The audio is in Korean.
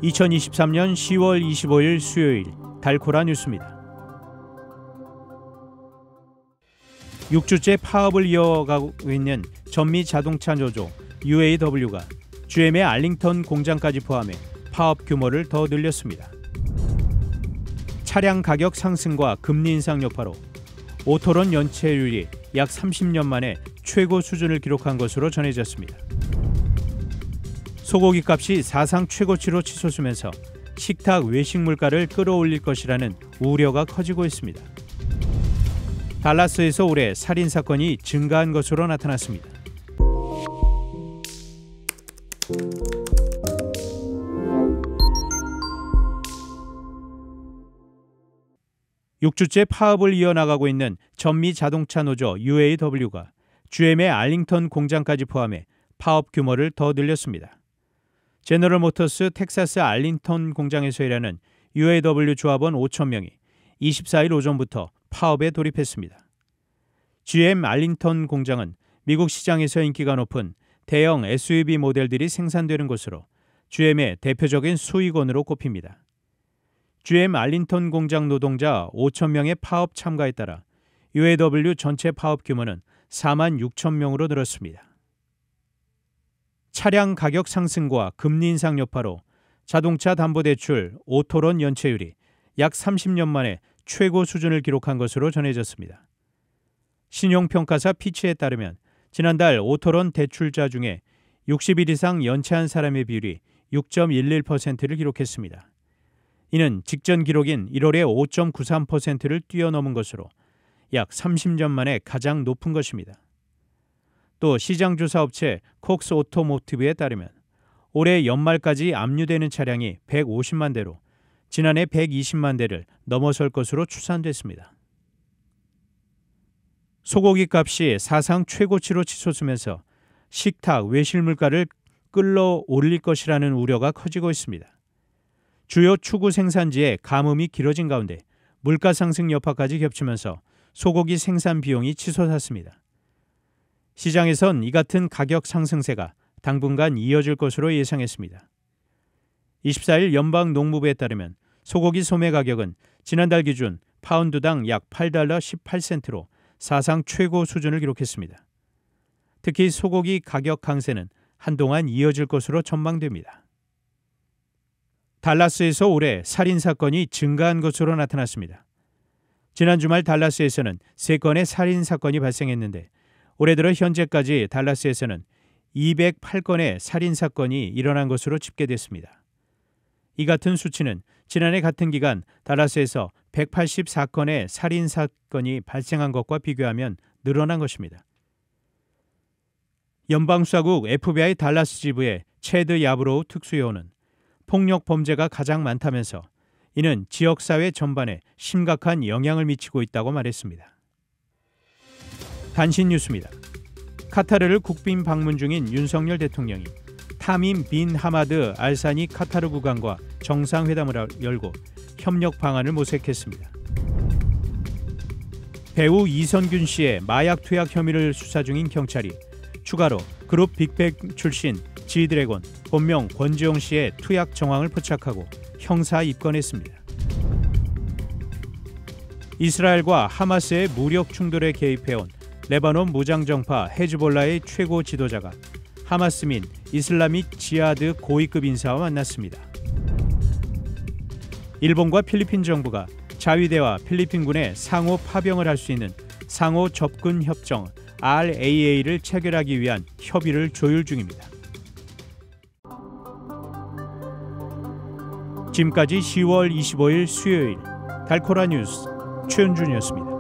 2023년 10월 25일 수요일 달코라 뉴스입니다. 6주째 파업을 이어가고 있는 전미 자동차 노조 UAW가 GM의 알링턴 공장까지 포함해 파업 규모를 더 늘렸습니다. 차량 가격 상승과 금리 인상 여파로 오토론 연체율이 약 30년 만에 최고 수준을 기록한 것으로 전해졌습니다. 소고기 값이 사상 최고치로 치솟으면서 식탁 외식 물가를 끌어올릴 것이라는 우려가 커지고 있습니다. 달라스에서 올해 살인 사건이 증가한 것으로 나타났습니다. (6주째) 파업을 이어나가고 있는 전미 자동차 노조 UAW가 GM의 알링턴 공장까지 포함해 파업 규모를 더 늘렸습니다. 제너럴 모터스 텍사스 알링턴 공장에서 일하는 UAW 조합원 5,000명이 24일 오전부터 파업에 돌입했습니다. GM 알링턴 공장은 미국 시장에서 인기가 높은 대형 SUV 모델들이 생산되는 곳으로 GM의 대표적인 수익원으로 꼽힙니다. GM 알링턴 공장 노동자 5,000명의 파업 참가에 따라 UAW 전체 파업 규모는 4만 6천 명으로 늘었습니다. 차량 가격 상승과 금리 인상 여파로 자동차 담보대출 오토론 연체율이 약 30년 만에 최고 수준을 기록한 것으로 전해졌습니다. 신용평가사 피치에 따르면 지난달 오토론 대출자 중에 60일 이상 연체한 사람의 비율이 6.11%를 기록했습니다. 이는 직전 기록인 1월의 5.93%를 뛰어넘은 것으로 약 30년 만에 가장 높은 것입니다. 또 시장조사 업체 콕스 오토모티브에 따르면 올해 연말까지 압류되는 차량이 150만 대로 지난해 120만 대를 넘어설 것으로 추산됐습니다. 소고기 값이 사상 최고치로 치솟으면서 식탁 외식 물가를 끌어올릴 것이라는 우려가 커지고 있습니다. 주요 추구 생산지의 가뭄이 길어진 가운데 물가 상승 여파까지 겹치면서 소고기 생산 비용이 치솟았습니다. 시장에선 이 같은 가격 상승세가 당분간 이어질 것으로 예상했습니다. 24일 연방농무부에 따르면 소고기 소매 가격은 지난달 기준 파운드당 약 $8 18센트로 사상 최고 수준을 기록했습니다. 특히 소고기 가격 강세는 한동안 이어질 것으로 전망됩니다. 달라스에서 올해 살인 사건이 증가한 것으로 나타났습니다. 지난 주말 달라스에서는 3건의 살인 사건이 발생했는데 올해 들어 현재까지 달라스에서는 208건의 살인 사건이 일어난 것으로 집계됐습니다. 이 같은 수치는 지난해 같은 기간 달라스에서 184건의 살인 사건이 발생한 것과 비교하면 늘어난 것입니다. 연방수사국 FBI 달라스 지부의 체드 야브로우 특수요원은 폭력 범죄가 가장 많다면서 이는 지역사회 전반에 심각한 영향을 미치고 있다고 말했습니다. 단신 뉴스입니다. 카타르를 국빈 방문 중인 윤석열 대통령이 타민 빈 하마드 알사니 카타르 국왕과 정상회담을 열고 협력 방안을 모색했습니다. 배우 이선균 씨의 마약 투약 혐의를 수사 중인 경찰이 추가로 그룹 빅뱅 출신 지드래곤 본명 권지용 씨의 투약 정황을 포착하고 형사 입건했습니다. 이스라엘과 하마스의 무력 충돌에 개입해온 레바논 무장정파 헤즈볼라의 최고 지도자가 하마스민 이슬라믹 지하드 고위급 인사와 만났습니다. 일본과 필리핀 정부가 자위대와 필리핀군의 상호 파병을 할 수 있는 상호 접근 협정 RAA를 체결하기 위한 협의를 조율 중입니다. 지금까지 10월 25일 수요일 달코라 뉴스 최은준이었습니다.